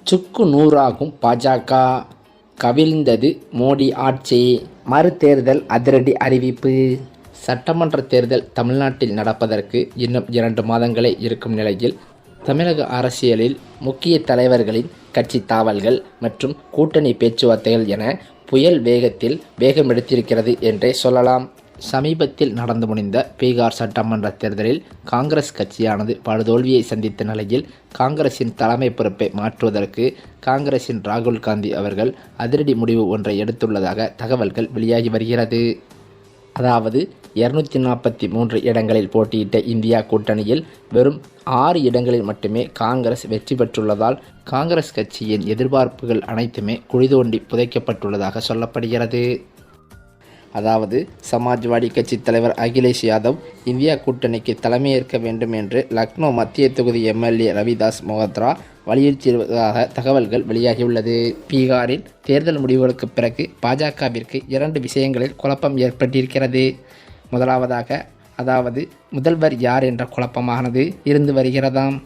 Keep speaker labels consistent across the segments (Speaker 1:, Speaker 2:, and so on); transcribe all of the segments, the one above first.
Speaker 1: சுக்கு நூறாகும் பாஜக, கவிழ்ந்தது மோடி ஆட்சி. மறுதேர்தல் அதிரடி அறிவிப்பு. சட்டமன்ற தேர்தல் தமிழ்நாட்டில் நடப்பதற்கு இன்னும் 2 மாதங்களே இருக்கும் நிலையில், தமிழக அரசியலில் முக்கிய தலைவர்களின் கட்சி தாவல்கள் மற்றும் கூட்டணி பேச்சுவார்த்தைகள் என புயல் வேகத்தில் வேகமெடுத்திருக்கிறது என்றே சொல்லலாம். சமீபத்தில் நடந்து முடிந்த பீகார் சட்டமன்ற தேர்தலில் காங்கிரஸ் கட்சியானது படுதோல்வியை சந்தித்த நிலையில், காங்கிரசின் தலைமை பொறுப்பை மாற்றுவதற்கு காங்கிரசின் ராகுல் காந்தி அவர்கள் அதிரடி முடிவு ஒன்றை எடுத்துள்ளதாக தகவல்கள் வெளியாகி வருகிறது. அதாவது 243 இடங்களில் போட்டியிட்ட இந்தியா கூட்டணியில் வெறும் 6 இடங்களில் மட்டுமே காங்கிரஸ் வெற்றி பெற்றுள்ளதால், காங்கிரஸ் கட்சியின் எதிர்பார்ப்புகள் அனைத்துமே குழி தோண்டி புதைக்கப்பட்டுள்ளதாக சொல்லப்படுகிறது. அதாவது, சமாஜ்வாடி கட்சி தலைவர் அகிலேஷ் யாதவ் இந்தியா கூட்டணிக்கு தலைமையேற்க வேண்டும் என்று லக்னோ மத்திய தொகுதி எம்எல்ஏ ரவிதாஸ் மோஹத்ரா வலியுறுத்தியதாக தகவல்கள் வெளியாகியுள்ளது. பீகாரில் தேர்தல் முடிவுகளுக்கு பிறகு பாஜகவிற்கு 2 விஷயங்களில் குழப்பம் ஏற்பட்டிருக்கிறது. முதலாவதாக, அதாவது முதல்வர் யார் என்ற குழப்பமானது இருந்து வருகிறதாம்.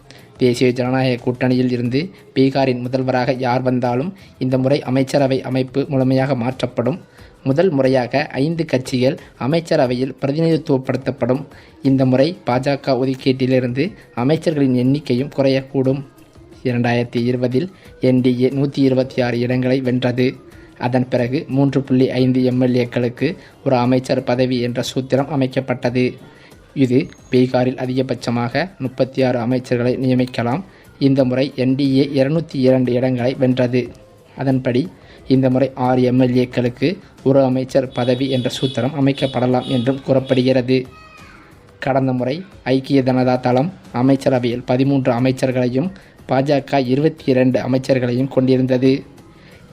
Speaker 1: தேசிய ஜனநாயக கூட்டணியில் இருந்து பீகாரின் முதல்வராக யார் வந்தாலும் இந்த முறை அமைச்சரவை அமைப்பு முழுமையாக மாற்றப்படும். முதல் முறையாக 5 கட்சிகள் அமைச்சரவையில் பிரதிநிதித்துவப்படுத்தப்படும். இந்த முறை பாஜக ஒதுக்கீட்டிலிருந்து அமைச்சர்களின் எண்ணிக்கையும் குறையக்கூடும். 2020இல் என்டிஏ 126 இடங்களை வென்றது. அதன் பிறகு 3.5 எம்எல்ஏக்களுக்கு ஒரு அமைச்சர் பதவி என்ற சூத்திரம் அமைக்கப்பட்டது. இது பீகாரில் அதிகபட்சமாக 36 அமைச்சர்களை நியமிக்கலாம். இந்த முறை என்டிஏ 202 இடங்களை வென்றது. அதன்படி இந்த முறை 6 எம்எல்ஏக்களுக்கு ஒரு அமைச்சர் பதவி என்ற சூத்திரம் அமைக்கப்படலாம் என்றும் கூறப்படுகிறது. கடந்த முறை ஐக்கிய ஜனதா தளம் அமைச்சரவையில் 13 அமைச்சர்களையும் பாஜக 22 அமைச்சர்களையும் கொண்டிருந்தது.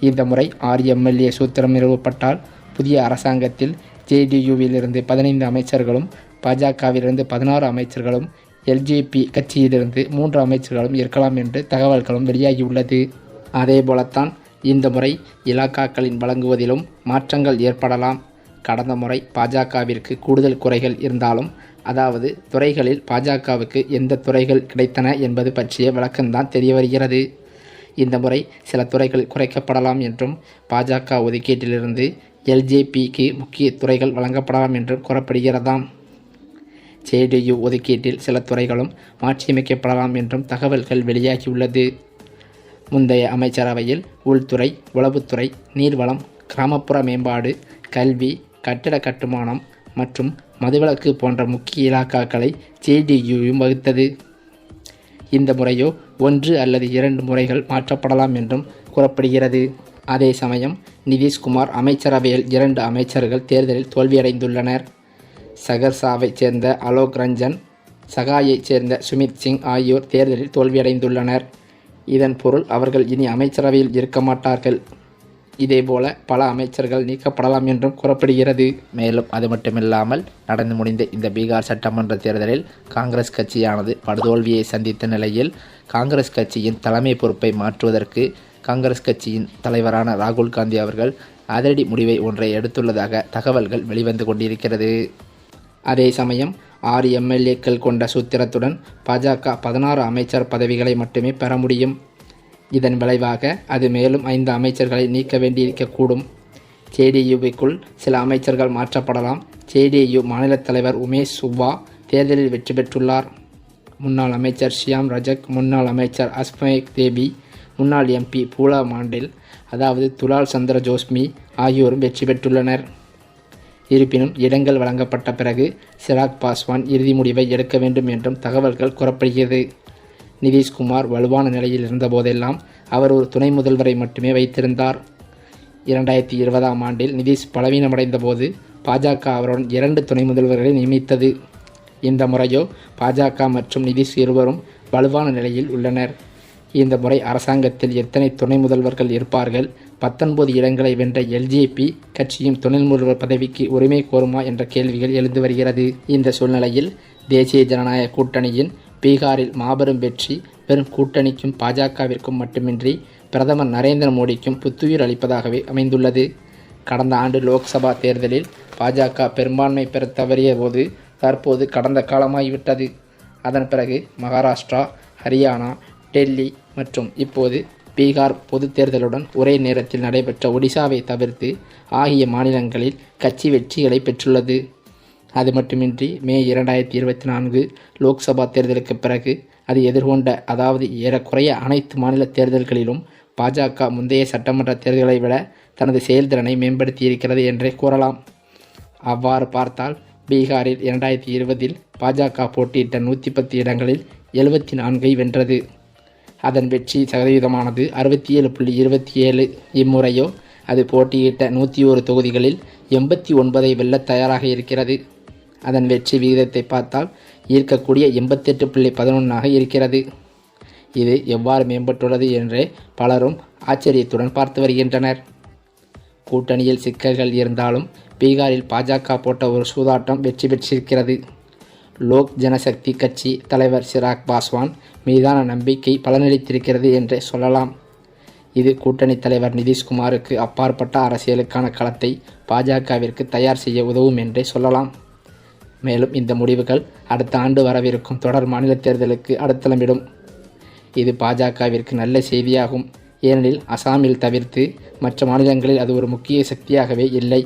Speaker 1: இந்த முறை 6 எம்எல்ஏ சூத்திரம் நிறுவப்பட்டால் புதிய அரசாங்கத்தில் ஜேடியூவிலிருந்து 15 அமைச்சர்களும், பாஜகவிலிருந்து 16 அமைச்சர்களும், எல்ஜேபி கட்சியிலிருந்து 3 அமைச்சர்களும் இருக்கலாம் என்று தகவல்களும் வெளியாகியுள்ளது. அதேபோலத்தான் இந்த முறை இலாக்காக்களின் வழங்குவதிலும் மாற்றங்கள் ஏற்படலாம். கடந்த முறை பாஜகவிற்கு கூடுதல் குறைகள் இருந்தாலும், அதாவது துறைகளில் பாஜகவுக்கு எந்த துறைகள் கிடைத்தன என்பது பற்றிய விளக்கம்தான் தெரிய வருகிறது. இந்த முறை சில துறைகள் குறைக்கப்படலாம் என்றும், பாஜக ஒதுக்கீட்டிலிருந்து எல்ஜேபிக்கு முக்கிய துறைகள் வழங்கப்படலாம் என்றும் கூறப்படுகிறதாம். ஜேடியு ஒதுக்கீட்டில் சில துறைகளும் மாற்றியமைக்கப்படலாம் என்றும் தகவல்கள் வெளியாகியுள்ளது. முந்தைய அமைச்சரவையில் உள்துறை, உளவுத்துறை, நீர்வளம், கிராமப்புற மேம்பாடு, கல்வி, கட்டிட கட்டுமானம் மற்றும் மதுவிலக்கு போன்ற முக்கிய இலாக்காக்களை ஜேடியுவும் வகுத்தது. இந்த முறையோ 1 அல்லது 2 முறைகள் மாற்றப்படலாம் என்றும் கூறப்படுகிறது. அதே சமயம் நிதிஷ்குமார் அமைச்சரவையில் 2 அமைச்சர்கள் தேர்தலில் தோல்வியடைந்துள்ளனர். சகர்சாவைச் சேர்ந்த அலோக் ரஞ்சன், சகாயைச் சேர்ந்த சுமித் சிங் ஆகியோர் தேர்தலில் தோல்வியடைந்துள்ளனர். இதன் பொருள் அவர்கள் இனி அமைச்சரவையில் இருக்க மாட்டார்கள். இதேபோல பல அமைச்சர்கள் நீக்கப்படலாம் என்றும் கூறப்படுகிறது. மேலும் அது மட்டுமில்லாமல், நடந்து முடிந்த இந்த பீகார் சட்டமன்ற தேர்தலில் காங்கிரஸ் கட்சியானது படுதோல்வியை சந்தித்த நிலையில், காங்கிரஸ் கட்சியின் தலைமை பொறுப்பை மாற்றுவதற்கு காங்கிரஸ் கட்சியின் தலைவரான ராகுல் காந்தி அவர்கள் அதிரடி முடிவை ஒன்றை எடுத்துள்ளதாக தகவல்கள் வெளிவந்து கொண்டிருக்கிறது. அதே சமயம் 6 எம்எல்ஏக்கள் கொண்ட சூத்திரத்துடன் பாஜக 16 அமைச்சர் பதவிகளை மட்டுமே பெற முடியும். இதன் விளைவாக அது மேலும் 5 அமைச்சர்களை நீக்க வேண்டியிருக்கக்கூடும். ஜேடியுவுக்குள் சில அமைச்சர்கள் மாற்றப்படலாம். ஜேடியு மாநில தலைவர் உமேஷ் சுப்பா தேர்தலில் வெற்றி பெற்றுள்ளார். முன்னாள் அமைச்சர் ஷியாம் ரஜக், முன்னாள் அமைச்சர் அஸ்மேக் தேவி, முன்னாள் எம்பி பூலா மாண்டில், அதாவது துலால் சந்திர ஜோஸ்மி ஆகியோரும் வெற்றி பெற்றுள்ளனர். இருப்பினும் இடங்கள் வழங்கப்பட்ட பிறகு சிராக் பாஸ்வான் இறுதி முடிவை எடுக்க வேண்டும் என்றும் தகவல்கள் கூறப்படுகிறது. நிதிஷ்குமார் வலுவான நிலையில் இருந்தபோதெல்லாம் அவர் ஒரு துணை முதல்வரை மட்டுமே வைத்திருந்தார். 2020ஆம் ஆண்டில் நிதிஷ் பலவீனமடைந்த போது பாஜக அவருடன் 2 துணை முதல்வர்களை நியமித்தது. இந்த முறையோ பாஜக மற்றும் நிதிஷ் இருவரும் வலுவான நிலையில் உள்ளனர். இந்த முறை அரசாங்கத்தில் எத்தனை துணை முதல்வர்கள் இருப்பார்கள்? 19 இடங்களை வென்ற எல்ஜேபி கட்சியும் துணை முதல்வர் பதவிக்கு உரிமை கோருமா என்ற கேள்விகள் எழுந்து வருகிறது. இந்த சூழ்நிலையில் தேசிய ஜனநாயக கூட்டணியின் பீகாரில் மாபெரும் வெற்றி வெறும் கூட்டணிக்கும் பாஜகவிற்கும் மட்டுமின்றி பிரதமர் நரேந்திர மோடிக்கும் புத்துயிர் அளிப்பதாகவே அமைந்துள்ளது. கடந்த ஆண்டு லோக்சபா தேர்தலில் பாஜக பெரும்பான்மை பெற தவறிய போது தற்போது கடந்த காலமாகிவிட்டது. அதன் பிறகு மகாராஷ்டிரா, ஹரியானா, டெல்லி மற்றும் இப்போது பீகார் பொது தேர்தலுடன் ஒரே நேரத்தில் நடைபெற்ற ஒடிசாவை தவிர்த்து ஆகிய மாநிலங்களில் கட்சி வெற்றிகளை பெற்றுள்ளது. அது மட்டுமின்றி மே 2024 லோக்சபா தேர்தலுக்கு பிறகு அது எதிர்கொண்ட அதாவது ஏறக்குறைய அனைத்து மாநில தேர்தல்களிலும் பாஜக முந்தைய சட்டமன்ற தேர்தல்களை விட தனது செயல்திறனை மேம்படுத்தியிருக்கிறது என்றே கூறலாம். அவ்வாறு பார்த்தால் பீகாரில் 2020 பாஜக போட்டியிட்ட 110 இடங்களில் 74ஐ வென்றது. அதன் வெற்றி சதவீதமானது 67.27. இம்முறையோ அது போட்டியிட்ட 101 தொகுதிகளில் 89ஐ வெல்ல தயாராக இருக்கிறது. அதன் வெற்றி விகிதத்தை பார்த்தால் ஈர்க்கக்கூடிய 88.11ஆக இருக்கிறது. இது எவ்வாறு மேம்பட்டுள்ளது என்றே பலரும் ஆச்சரியத்துடன் பார்த்து வருகின்றனர். கூட்டணியில் சிக்கல்கள் இருந்தாலும் பீகாரில் பாஜக போட்ட ஒரு சூதாட்டம் வெற்றி பெற்றிருக்கிறது. லோக் ஜனசக்தி கட்சி தலைவர் சிராக் பாஸ்வான் மீதான நம்பிக்கை பலனளித்திருக்கிறது என்றே சொல்லலாம். இது கூட்டணி தலைவர் நிதிஷ்குமாருக்கு அப்பாற்பட்ட அரசியலுக்கான களத்தை பாஜகவிற்கு தயார் செய்ய உதவும் என்றே சொல்லலாம். மேலும் இந்த முடிவுகள் அடுத்த ஆண்டு வரவிருக்கும் தொடர் மாநில தேர்தலுக்கு அடித்தளமிடும். இது பாஜகவிற்கு நல்ல செய்தியாகும். ஏனெனில் அசாமில் தவிர்த்து மற்ற மாநிலங்களில் அது ஒரு முக்கிய சக்தியாகவே இல்லை.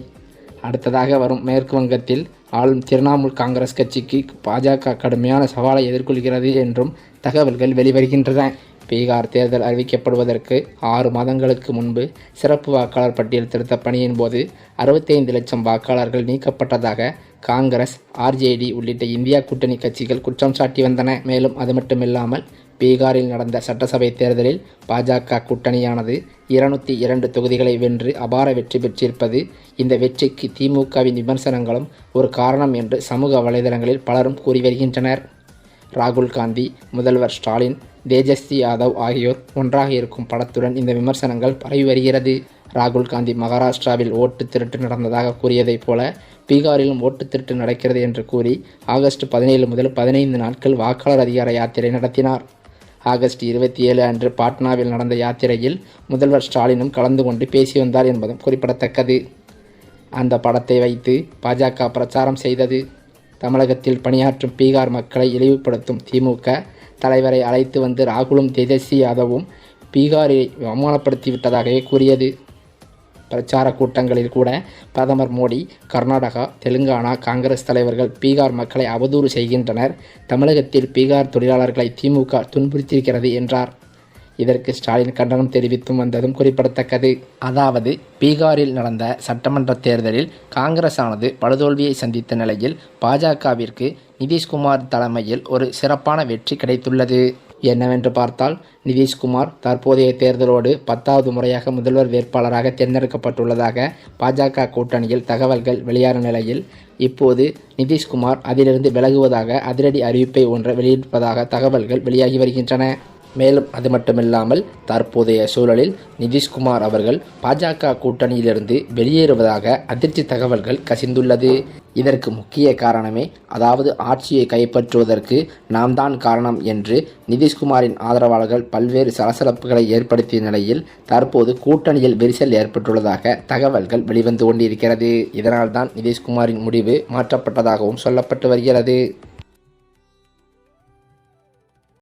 Speaker 1: அடுத்ததாக வரும் மேற்கு வங்கத்தில் ஆளும் திரிணாமுல் காங்கிரஸ் கட்சிக்கு பாஜக கடுமையான சவாலை எதிர்கொள்கிறது என்றும் தகவல்கள் வெளிவருகின்றன. பீகார் தேர்தல் அறிவிக்கப்படுவதற்கு 6 மாதங்களுக்கு முன்பு சிறப்பு வாக்காளர் பட்டியல் திருத்த பணியின் போது 65 லட்சம் வாக்காளர்கள் நீக்கப்பட்டதாக காங்கிரஸ், RJD உள்ளிட்ட இந்தியா கூட்டணி கட்சிகள் குற்றம் சாட்டி வந்தன. மேலும் அது மட்டுமில்லாமல் பீகாரில் நடந்த சட்டசபை தேர்தலில் பாஜக கூட்டணியானது 202 தொகுதிகளை வென்று அபார வெற்றி பெற்றிருப்பது இந்த வெற்றிக்கு திமுகவின் விமர்சனங்களும் ஒரு காரணம் என்று சமூக வலைதளங்களில் பலரும் கூறி வருகின்றனர். ராகுல் காந்தி, முதல்வர் ஸ்டாலின், தேஜஸ்வி யாதவ் ஆகியோர் ஒன்றாக இருக்கும் படத்துடன் இந்த விமர்சனங்கள் பரவி வருகிறது. ராகுல் காந்தி மகாராஷ்டிராவில் ஓட்டு திருட்டு நடந்ததாக கூறியதைப் போல பீகாரிலும் ஓட்டு திருட்டு நடக்கிறது என்று கூறி ஆகஸ்ட் 17 முதல் 15 நாட்கள் வாக்காளர் அதிகார யாத்திரை நடத்தினார். ஆகஸ்ட் 27 அன்று பாட்னாவில் நடந்த யாத்திரையில் முதல்வர் ஸ்டாலினும் கலந்து கொண்டு பேசி வந்தார் என்பதும் குறிப்பிடத்தக்கது. அந்த படத்தை வைத்து பாஜக பிரச்சாரம் செய்தது. தமிழகத்தில் பணியாற்றும் பீகார் மக்களை இழிவுபடுத்தும் திமுக தலைவரை அழைத்து வந்து ராகுலும் தேஜஸ்வி யாதவும் பீகாரை அவமானப்படுத்திவிட்டதாகவே கூறியது. பிரச்சார கூட்டங்களில் கூட பிரதமர் மோடி, கர்நாடகா, தெலுங்கானா காங்கிரஸ் தலைவர்கள் பீகார் மக்களை அவதூறு செய்கின்றனர், தமிழகத்தில் பீகார் தொழிலாளர்களை திமுக துன்புறுத்தியிருக்கிறது என்றார். இதற்கு ஸ்டாலின் கண்டனம் தெரிவித்தும் வந்ததும் குறிப்பிடத்தக்கது. அதாவது பீகாரில் நடந்த சட்டமன்ற தேர்தலில் காங்கிரஸ் ஆனது படுதோல்வியை சந்தித்த நிலையில் பாஜகவிற்கு நிதிஷ்குமார் தலைமையில் ஒரு சிறப்பான வெற்றி கிடைத்துள்ளது. என்னவென்று பார்த்தால் நிதிஷ்குமார் தற்போதைய தேர்தலோடு 10வது முறையாக முதல்வர் வேட்பாளராக தேர்ந்தெடுக்கப்பட்டுள்ளதாக பாஜக கூட்டணியில் தகவல்கள் வெளியான நிலையில் இப்போது நிதிஷ்குமார் அதிலிருந்து விலகுவதாக அதிரடி அறிவிப்பை ஒன்றை வெளியிட்டிருப்பதாக தகவல்கள் வெளியாகி வருகின்றன. மேலும் அது மட்டுமில்லாமல் தற்போதைய சூழலில் நிதிஷ்குமார் அவர்கள் பாஜக கூட்டணியிலிருந்து வெளியேறுவதாக அதிர்ச்சி தகவல்கள் கசிந்துள்ளது. இதற்கு முக்கிய காரணமே அதாவது ஆட்சியை கைப்பற்றுவதற்கு நாம் தான் காரணம் என்று நிதிஷ்குமாரின் ஆதரவாளர்கள் பல்வேறு சலசலப்புகளை ஏற்படுத்திய நிலையில் தற்போது கூட்டணியில் விரிசல் ஏற்பட்டுள்ளதாக தகவல்கள் வெளிவந்து கொண்டிருக்கிறது. இதனால்தான் நிதிஷ்குமாரின் முடிவு மாற்றப்பட்டதாகவும் சொல்லப்பட்டு வருகிறது.